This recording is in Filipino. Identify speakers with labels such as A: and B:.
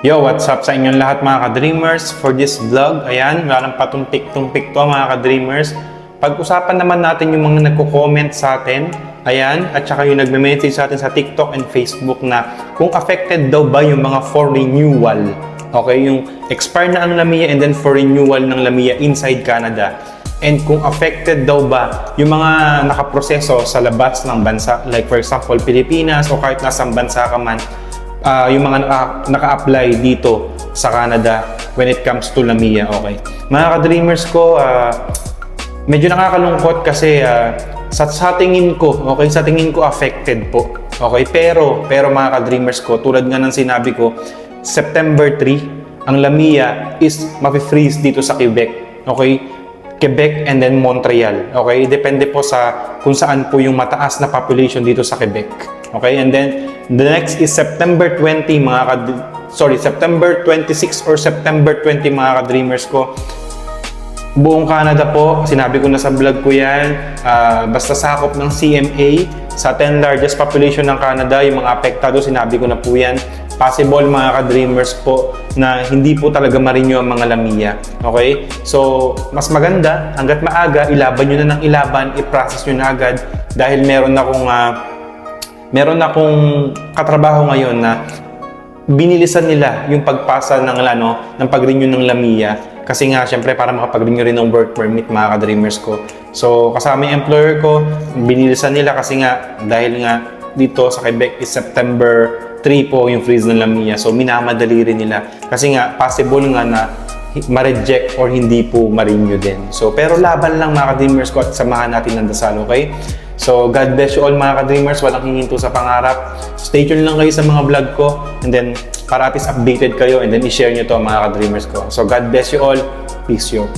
A: Yo, what's up sa inyong lahat mga ka-dreamers? For this vlog, ayan, walang patumpik-tumpik to mga ka-dreamers. Pag-usapan naman natin yung mga nagko-comment sa atin, ayan, at saka yung nagme-message sa atin sa TikTok and Facebook na kung affected daw ba yung mga for renewal. Okay, yung expire na ang Lamia and then for renewal ng Lamia inside Canada. And kung affected daw ba yung mga nakaproseso sa labas ng bansa, like for example, Pilipinas o kahit nasang bansa ka man, yung mga naka-apply dito sa Canada when it comes to Lamia, okay. Mga ka-dreamers ko, medyo nakakalungkot kasi sa tingin ko, okay, sa tingin ko affected po. Okay, pero mga ka-dreamers ko, tulad nga ng sinabi ko, September 3, ang Lamia is mapi-freeze dito sa Quebec. Okay? Quebec and then Montreal. Okay? Depende po sa kung saan po yung mataas na population dito sa Quebec. Okay? And then the next is September 20 September 26 or September 20 mga ka-dreamers ko. Buong Canada po, sinabi ko na sa vlog ko yan, basta sakop ng CMA, sa 10 largest population ng Canada, yung mga apektado, sinabi ko na po yan. Possible mga ka-dreamers po na hindi po talaga ma-renew ang mga Lamia. Okay? So, mas maganda, hanggat maaga, ilaban nyo na ng ilaban, i-process nyo na agad dahil meron akong katrabaho ngayon na binilisan nila yung pagpasa ng pag-renew ng Lamia. Kasi nga, syempre, para makapag-renew rin ng work permit, mga ka-dreamers ko. So, kasama yung employer ko, binilisan nila kasi nga, dahil nga dito sa Quebec is September 3 po yung freeze ng Lamia. So, minamadali rin nila. Kasi nga, possible nga na ma-reject or hindi po ma-renew din. So, pero laban lang mga ka-dreamers ko at samahan natin ng dasal, okay? So, God bless you all mga ka-dreamers. Walang hihinto sa pangarap. Stay tuned lang kayo sa mga vlog ko. And then, para at least updated kayo and then i-share nyo to mga ka-dreamers ko. So, God bless you all. Peace you.